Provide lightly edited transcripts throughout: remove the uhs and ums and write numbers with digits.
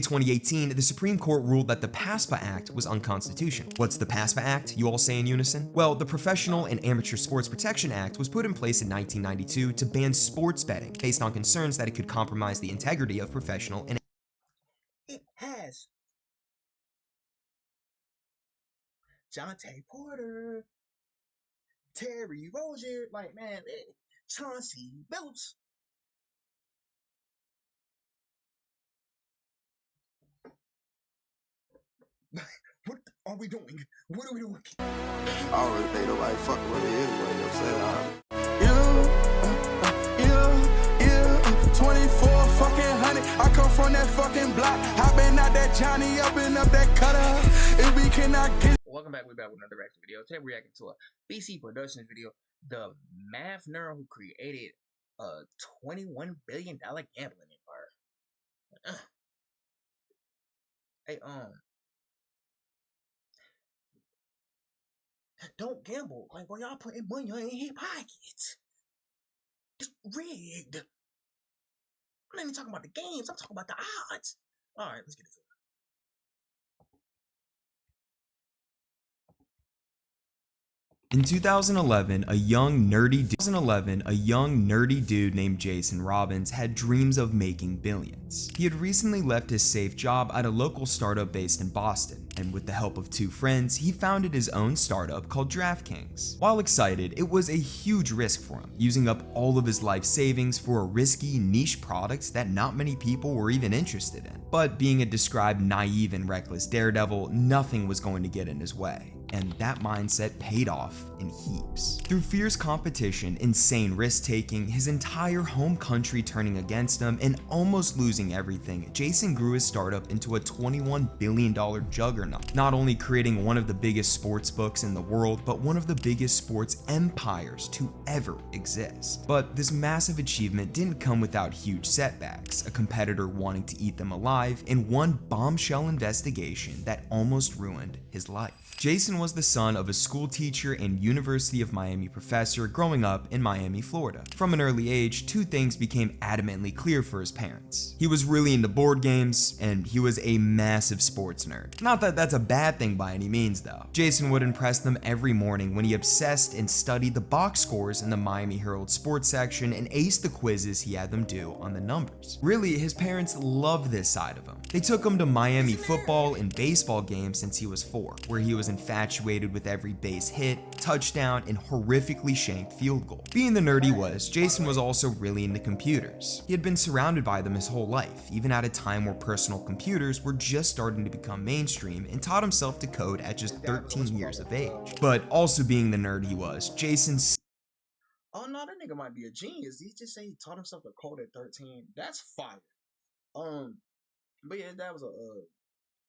2018, the Supreme Court ruled that the PASPA Act was unconstitutional. What's the PASPA Act, you all say in unison? Well, the Professional and Amateur Sports Protection Act was put in place in 1992 to ban sports betting based on concerns that it could compromise the integrity of professional and It has Jonte Porter, Terry Rozier, like, man, Chauncey Billups. What are we doing? What are we doing? I don't really think nobody fucking with me anyway, you know what I'm saying? 24 fucking hundred. I come from that fucking block. I been out that Johnny up and up that cutter. If we cannot get. Welcome back. We're back with another reaction video. Today we're reacting to a BC Productions video. The math nerd who created a $21 billion gambling empire. Hey, don't gamble. Like, bro, y'all putting money in his pockets. It's rigged. I'm not even talking about the games. I'm talking about the odds. All right, let's get into it. In 2011, a young nerdy dude named Jason Robbins had dreams of making billions. He had recently left his safe job at a local startup based in Boston, and with the help of two friends, he founded his own startup called DraftKings. While excited, it was a huge risk for him, using up all of his life savings for a risky niche product that not many people were even interested in. But being a described naive and reckless daredevil, nothing was going to get in his way. And that mindset paid off in heaps. Through fierce competition, insane risk-taking, his entire home country turning against him, and almost losing everything, Jason grew his startup into a $21 billion juggernaut, not only creating one of the biggest sports books in the world, but one of the biggest sports empires to ever exist. But this massive achievement didn't come without huge setbacks, a competitor wanting to eat them alive, and one bombshell investigation that almost ruined his life. Jason was the son of a school teacher and University of Miami professor growing up in Miami, Florida. From an early age, two things became adamantly clear for his parents. He was really into board games, and he was a massive sports nerd. Not that that's a bad thing by any means though. Jason would impress them every morning when he obsessed and studied the box scores in the Miami Herald sports section and aced the quizzes he had them do on the numbers. Really, his parents loved this side of him. They took him to Miami football and baseball games since he was 4, where he was infatuated with every base hit, touchdown, and horrifically shanked field goal. Being the nerd he was, Jason was also really into computers. He had been surrounded by them his whole life, even at a time where personal computers were just starting to become mainstream, and taught himself to code at just 13 years of age. But also being the nerd he was, Jason Oh no, that nigga might be a genius. He just say he taught himself to code at 13. That's fire. But yeah, that was a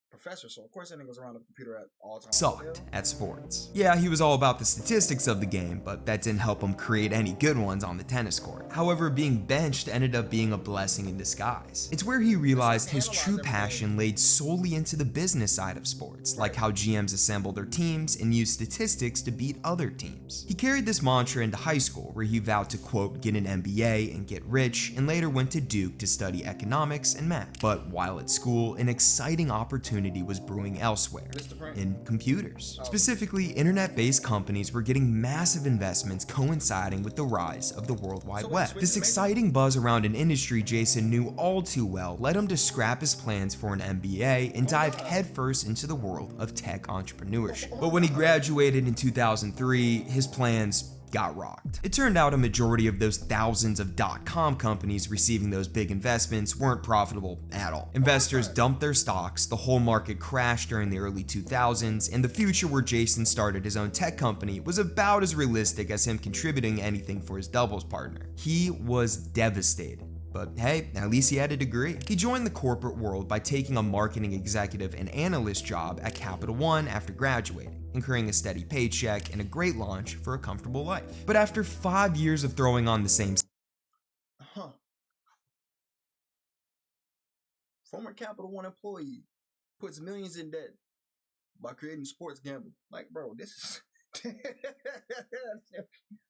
professor, so of course that nigga was around the computer at all times. Sucked at sports. Yeah, he was all about the statistics of the game, but that didn't help him create any good ones on the tennis court. However, being benched ended up being a blessing in disguise. It's where he realized his true passion laid solely into the business side of sports, like how GMs assemble their teams and use statistics to beat other teams. He carried this mantra into high school, where he vowed to, quote, get an MBA and get rich, and later went to Duke to study economics and math. But while at school, an exciting opportunity was brewing elsewhere, in computers. Specifically, internet-based companies were getting massive investments coinciding with the rise of the World Wide Web. This exciting buzz around an industry Jason knew all too well led him to scrap his plans for an MBA and dive headfirst into the world of tech entrepreneurship. But when he graduated in 2003, his plans got rocked. It turned out a majority of those thousands of .com companies receiving those big investments weren't profitable at all. Investors dumped their stocks, the whole market crashed during the early 2000s, and the future where Jason started his own tech company was about as realistic as him contributing anything for his doubles partner. He was devastated. But hey, at least he had a degree. He joined the corporate world by taking a marketing executive and analyst job at Capital One after graduating, incurring a steady paycheck and a great launch for a comfortable life. But after 5 years of throwing on the same Former Capital One employee puts millions in debt by creating sports gambling. Like, bro, this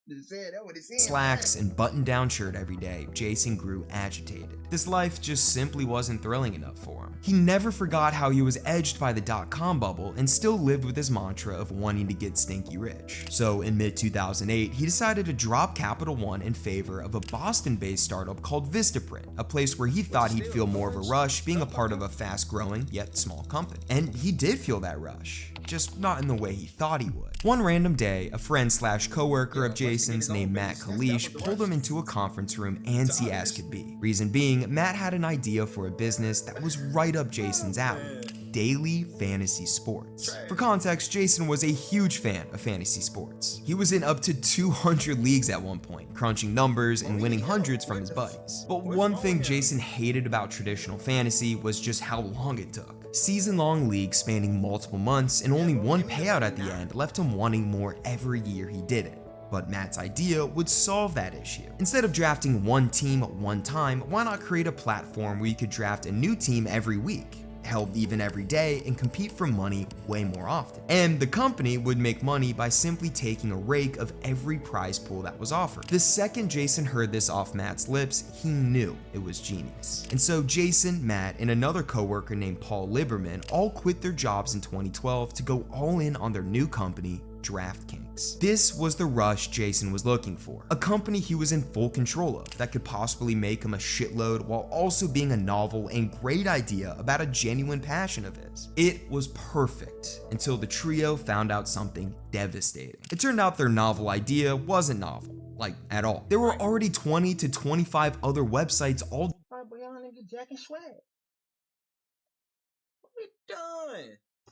Just said that what it said. slacks and button-down shirt every day, Jason grew agitated. This life just simply wasn't thrilling enough for him. He never forgot how he was edged by the dot-com bubble and still lived with his mantra of wanting to get stinky rich. So in mid-2008, he decided to drop Capital One in favor of a Boston-based startup called Vistaprint, a place where he thought he'd feel more of a rush being a part of a fast-growing yet small company. And he did feel that rush, just not in the way he thought he would. One random day, a friend/coworker of Jason's named Matt Kalish pulled him into a conference room antsy as could be. Reason being, Matt had an idea for a business that was right up Jason's alley: daily fantasy sports. For context, Jason was a huge fan of fantasy sports. He was in up to 200 leagues at one point, crunching numbers and winning hundreds from his buddies. But one thing Jason hated about traditional fantasy was just how long it took. Season-long leagues spanning multiple months and only one payout at the end left him wanting more every year he did it. But Matt's idea would solve that issue. Instead of drafting one team at one time, why not create a platform where you could draft a new team every week, held even every day, and compete for money way more often? And the company would make money by simply taking a rake of every prize pool that was offered. The second Jason heard this off Matt's lips, he knew it was genius. And so Jason, Matt, and another coworker named Paul Liberman all quit their jobs in 2012 to go all in on their new company, DraftKings. This was the rush Jason was looking for, a company he was in full control of that could possibly make him a shitload while also being a novel and great idea about a genuine passion of his. It was perfect until the trio found out something devastating. It turned out their novel idea wasn't novel, like at all. There were already 20 to 25 other websites all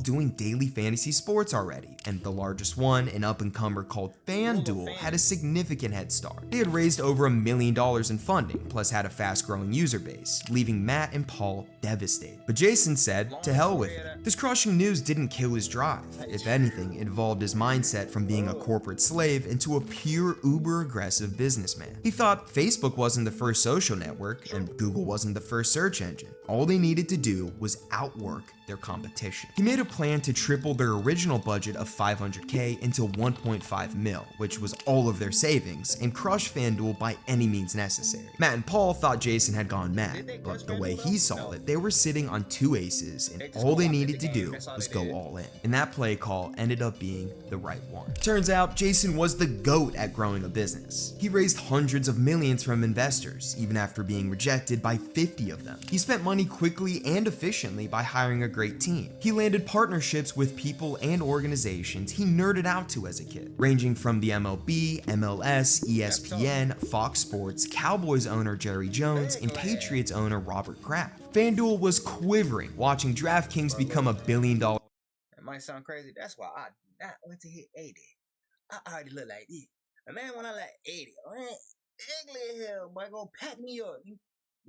doing daily fantasy sports already, and the largest one, an up-and-comer called FanDuel, had a significant head start. They had raised over $1 million in funding, plus had a fast-growing user base, leaving Matt and Paul devastated. But Jason said, to hell with it. This crushing news didn't kill his drive. If anything, it evolved his mindset from being a corporate slave into a pure uber-aggressive businessman. He thought Facebook wasn't the first social network, and Google wasn't the first search engine. All they needed to do was outwork their competition. He made a plan to triple their original budget of $500K into $1.5 mil, which was all of their savings, and crush FanDuel by any means necessary. Matt and Paul thought Jason had gone mad, but the way he saw it, they were sitting on two aces, and all they needed to do was go all in. And that play call ended up being the right one. Turns out, Jason was the GOAT at growing a business. He raised hundreds of millions from investors, even after being rejected by 50 of them. He spent money quickly and efficiently by hiring a great team. He landed partnerships with people and organizations he nerded out to as a kid, ranging from the MLB, MLS, ESPN, Fox Sports, Cowboys owner Jerry Jones, and Patriots owner Robert Kraft. FanDuel was quivering watching DraftKings become $1 billion. That might sound crazy. That's why I do not want to hit 80. I already look like this. And man, when I like 80, man, ugly as hell, boy, go pack me up. You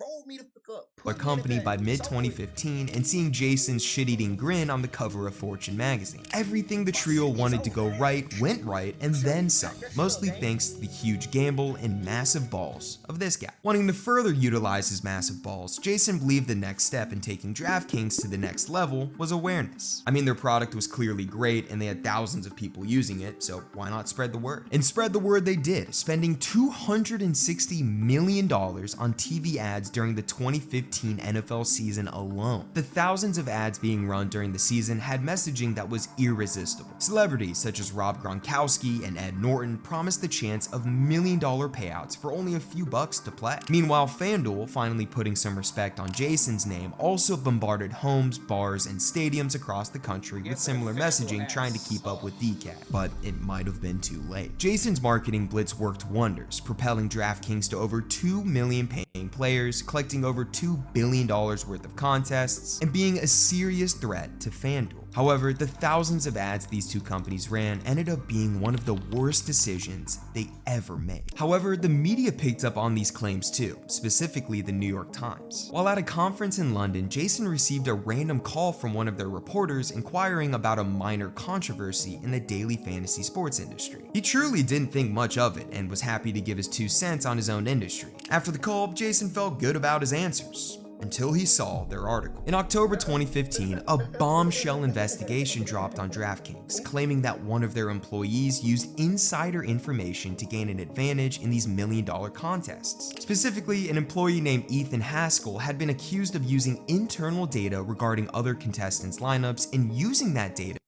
roll me the fuck up. A company by mid-2015 and seeing Jason's shit-eating grin on the cover of Fortune magazine. Everything the trio wanted to go right went right and then some, mostly thanks to the huge gamble and massive balls of this guy. Wanting to further utilize his massive balls, Jason believed the next step in taking DraftKings to the next level was awareness. I mean, their product was clearly great and they had thousands of people using it, so why not spread the word? And spread the word they did, spending $260 million on TV ads during the 2015 NFL season alone. The thousands of ads being run during the season had messaging that was irresistible. Celebrities such as Rob Gronkowski and Ed Norton promised the chance of $1 million payouts for only a few bucks to play. Meanwhile, FanDuel, finally putting some respect on Jason's name, also bombarded homes, bars, and stadiums across the country with similar messaging trying to keep up with DCAT, but it might have been too late. Jason's marketing blitz worked wonders, propelling DraftKings to over 2 million paying players, collecting over $2 billion worth of contests, and being a serious threat to FanDuel. However, the thousands of ads these two companies ran ended up being one of the worst decisions they ever made. However, the media picked up on these claims too, specifically the New York Times. While at a conference in London, Jason received a random call from one of their reporters inquiring about a minor controversy in the daily fantasy sports industry. He truly didn't think much of it and was happy to give his 2 cents on his own industry. After the call, Jason felt good about his answers. until he saw their article. In October 2015, a bombshell investigation dropped on DraftKings, claiming that one of their employees used insider information to gain an advantage in these million-dollar contests. Specifically, an employee named Ethan Haskell had been accused of using internal data regarding other contestants' lineups and using that data.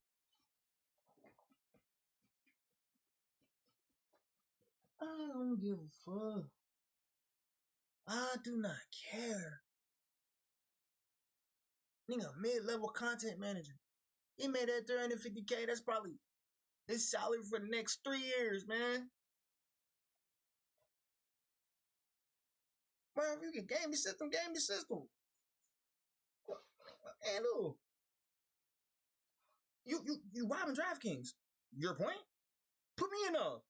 I don't give a fuck. I do not care. Nigga, mid-level content manager. He made that 350K. That's probably his salary for the next 3 years, man. Bro, if you can game the system, game the system. And look, you robbing DraftKings. Your point? Put me in a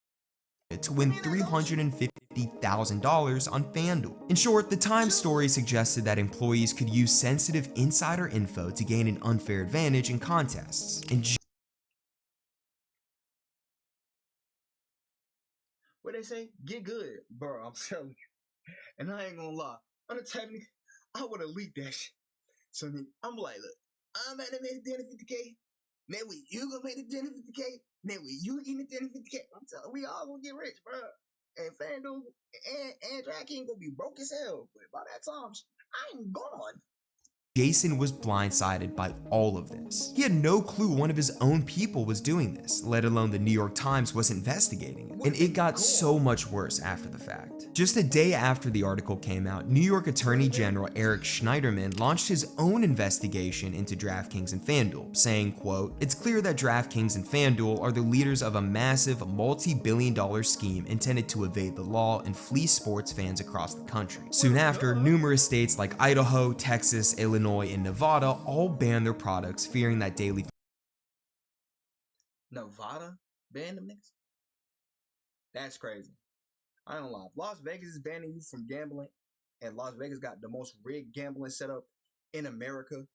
to win $350,000 on FanDuel. In short, the Times story suggested that employees could use sensitive insider info to gain an unfair advantage in contests. And what they say? Get good, bro. I'm telling you. And I ain't gonna lie. On the technique, I would have leaked that shit. So I'm like, look, I'm at the made 350K. Then you gonna make the 350K. Then you getting the 350K. I'm telling we all gonna get rich, bro. And FanDuel and DraftKings gonna be broke as hell. But by that time, I'm gone. Jason was blindsided by all of this. He had no clue one of his own people was doing this, let alone the New York Times was investigating it. And it got so much worse after the fact. Just a day after the article came out, New York Attorney General Eric Schneiderman launched his own investigation into DraftKings and FanDuel, saying, quote, "It's clear that DraftKings and FanDuel are the leaders of a massive multi-billion-dollar scheme intended to evade the law and fleece sports fans across the country." Soon after, numerous states like Idaho, Texas, Illinois, and Nevada all banned their products, fearing that daily. Nevada banned them niggas? That's crazy. I don't lie. If Las Vegas is banning you from gambling, and Las Vegas got the most rigged gambling setup in America,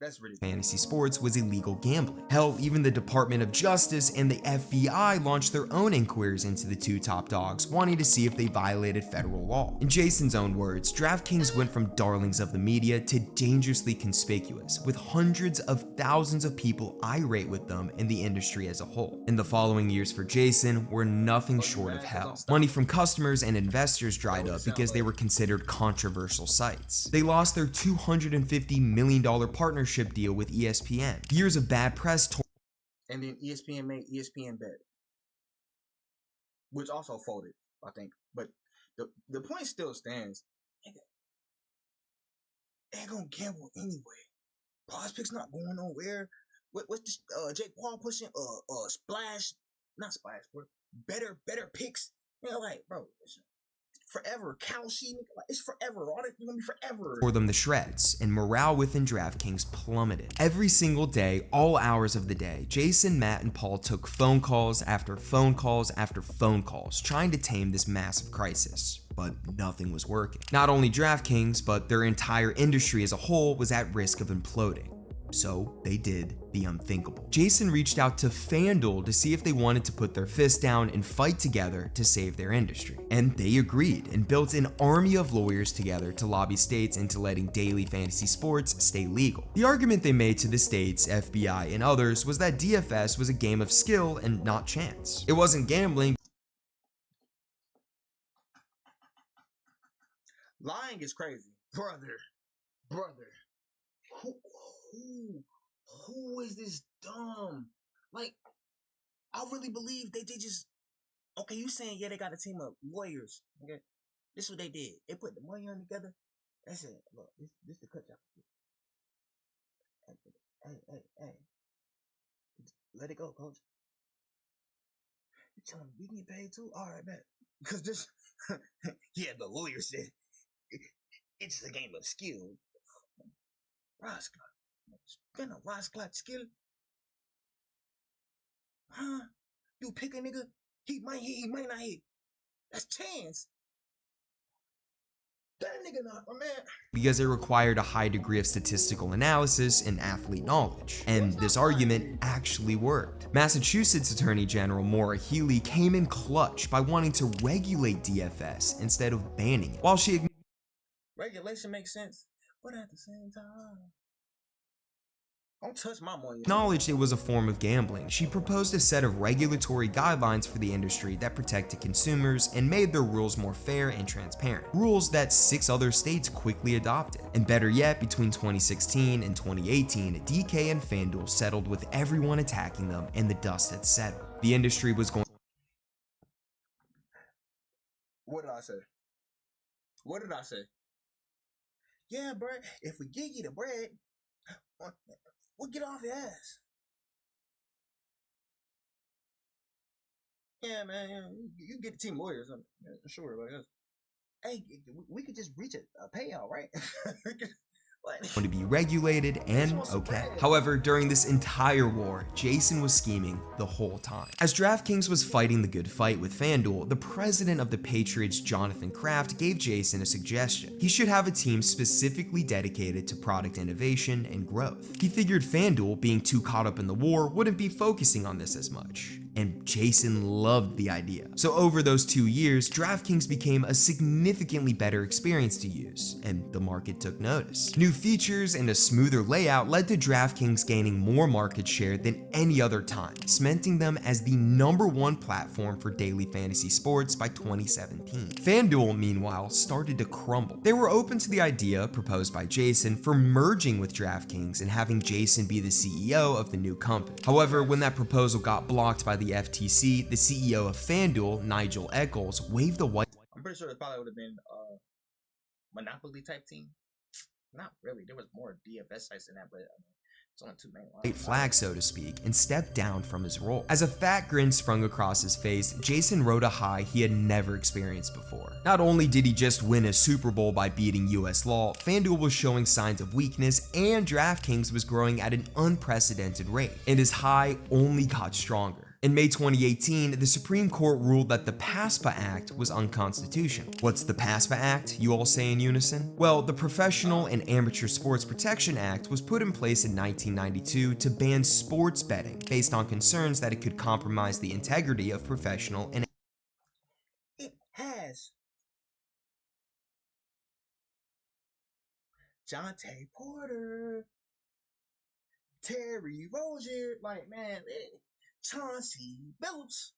that's ridiculous. Fantasy sports was illegal gambling. Hell, even the Department of Justice and the FBI launched their own inquiries into the two top dogs, wanting to see if they violated federal law. In Jason's own words, DraftKings went from darlings of the media to dangerously conspicuous, with hundreds of thousands of people irate with them in the industry as a whole. And the following years for Jason were nothing short of hell. Money from customers and investors dried up because they were considered controversial sites. They lost their $250 million partnership deal with ESPN. Years of bad press. And then ESPN made ESPN Bet, which also folded, I think. But the point still stands. They're gonna gamble anyway. Pause Pick's not going nowhere. What's this? Jake Paul pushing Splash, not Splash, but better picks. They're like, bro, forever. Kalshi, like, it's forever. All it's gonna be forever. For them to shreds, and morale within DraftKings plummeted. Every single day, all hours of the day, Jason, Matt, and Paul took phone calls after phone calls after phone calls, trying to tame this massive crisis. But nothing was working. Not only DraftKings, but their entire industry as a whole was at risk of imploding. So they did the unthinkable. Jason reached out to FanDuel to see if they wanted to put their fist down and fight together to save their industry. And they agreed and built an army of lawyers together to lobby states into letting daily fantasy sports stay legal. The argument they made to the states, FBI, and others was that DFS was a game of skill and not chance. It wasn't gambling. Lying is crazy. Brother. Who is this dumb? Like, I really believe they just, okay, you saying, yeah, they got a team of lawyers. Okay, this is what they did. They put the money on together. They said, look, this the cut job. Hey. Let it go, coach. You telling me we can get paid too? All right, bet. Because this, yeah, the lawyer said, it's a game of skill. Rascal. Been a rascal skill. Huh? You pick a nigga, he might hit, he might not hit. That's chance. That nigga not my man. Because it required a high degree of statistical analysis and athlete knowledge. And this argument actually worked. Massachusetts Attorney General Maura Healey came in clutch by wanting to regulate DFS instead of banning it. While she regulation makes sense, But at the same time, don't touch my money. Acknowledged it was a form of gambling. She proposed a set of regulatory guidelines for the industry that protected consumers and made their rules more fair and transparent. Rules that 6 other states quickly adopted. And better yet, between 2016 and 2018, DK and FanDuel settled with everyone attacking them and the dust had settled. The industry was going. What did I say? What did I say? Yeah, bro. If we give you the bread, we'll get off your ass. Yeah, man. You get the team lawyers. I'm sure about this. Hey, we could just reach a payout, right? To be regulated and okay. However, during this entire war, Jason was scheming the whole time. As DraftKings was fighting the good fight with FanDuel, the president of the Patriots, Jonathan Kraft, gave Jason a suggestion. He should have a team specifically dedicated to product innovation and growth. He figured FanDuel, being too caught up in the war, wouldn't be focusing on this as much. And Jason loved the idea. So over those 2 years, DraftKings became a significantly better experience to use, and the market took notice. New features and a smoother layout led to DraftKings gaining more market share than any other time, cementing them as the #1 platform for daily fantasy sports by 2017. FanDuel, meanwhile, started to crumble. They were open to the idea, proposed by Jason, for merging with DraftKings and having Jason be the CEO of the new company. However, when that proposal got blocked by the FTC, the CEO of FanDuel, Nigel Eccles, waved the white. I'm pretty sure it probably would have been a Monopoly type team. Not really. There was more DFS sites than that, but it's only 2 main ones. Flag, so to speak, and stepped down from his role. As a fat grin sprung across his face, Jason rode a high he had never experienced before. Not only did he just win a Super Bowl by beating US law, FanDuel was showing signs of weakness, and DraftKings was growing at an unprecedented rate, and his high only got stronger. In May 2018, the Supreme Court ruled that the PASPA Act was unconstitutional. What's the PASPA Act, you all say in unison? Well, the Professional and Amateur Sports Protection Act was put in place in 1992 to ban sports betting based on concerns that it could compromise the integrity of professional and It has. Jonte Porter, Terry Rozier, like, man, Chauncey Billups.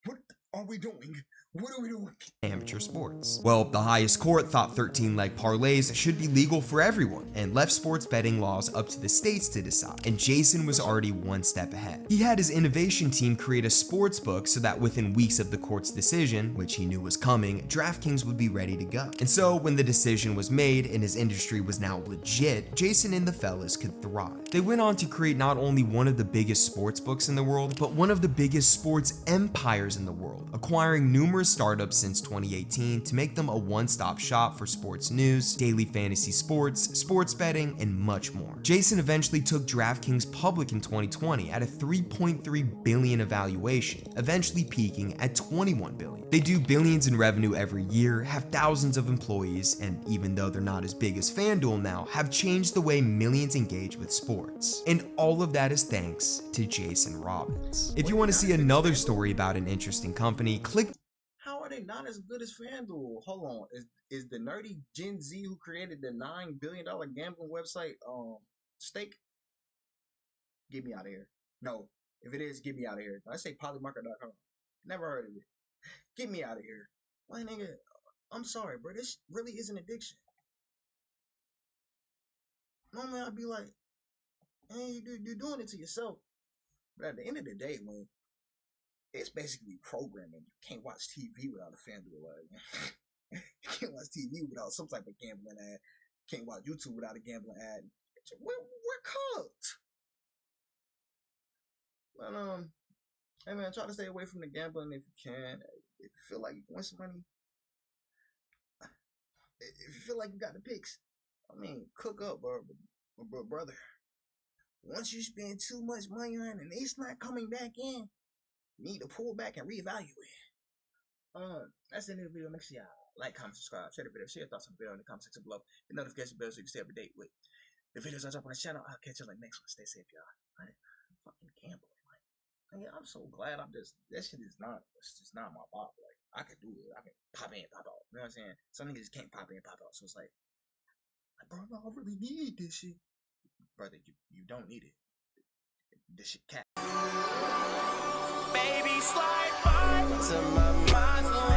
What are we doing? What are we doing? Amateur sports. Well, the highest court thought 13-leg parlays should be legal for everyone and left sports betting laws up to the states to decide. And Jason was already one step ahead. He had his innovation team create a sports book so that within weeks of the court's decision, which he knew was coming, DraftKings would be ready to go. And so when the decision was made and his industry was now legit, Jason and the fellas could thrive. They went on to create not only one of the biggest sports books in the world, but one of the biggest sports empires in the world, acquiring numerous startups since 2018 to make them a one-stop shop for sports news, daily fantasy sports, sports betting, and much more. Jason eventually took DraftKings public in 2020 at a $3.3 billion evaluation, eventually peaking at $21 billion. They do billions in revenue every year, have thousands of employees, and even though they're not as big as FanDuel now, have changed the way millions engage with sports. And all of that is thanks to Jason Robbins. If you want to see another story about an interesting company, click. How are they not as good as FanDuel? Hold on. Is the nerdy Gen Z who created the $9 billion gambling website Stake? Get me out of here. No. If it is, get me out of here. I say polymarket.com. Never heard of it. Get me out of here. Like, nigga, I'm sorry, bro. This really is an addiction. Normally, I'd be like, hey, you're doing it to yourself. But at the end of the day, man, it's basically programming. You can't watch TV without a FanDuel ad. You can't watch TV without some type of gambling ad. You can't watch YouTube without a gambling ad. We're cooked. But hey man, try to stay away from the gambling if you can. If you feel like you can win some money, if you feel like you got the picks, I mean, cook up, bro. But brother, once you spend too much money on it and it's not coming back in, you need to pull back and reevaluate. That's the end of the video. Make sure y'all like, comment, subscribe, share the video, share your thoughts on the video in the comment section below. The notification bell so you can stay up to date with the videos I drop on the channel. I'll catch you on the next one. Stay safe, y'all. Fucking gambling. Yeah, I'm so glad. That shit is not. It's just not my bop. Like I can do it. I can pop in, pop out. You know what I'm saying? Some niggas just can't pop in, pop out. So it's like, bro, I don't really need this shit, brother. You don't need it. This shit cat. Baby, slide by to my mind.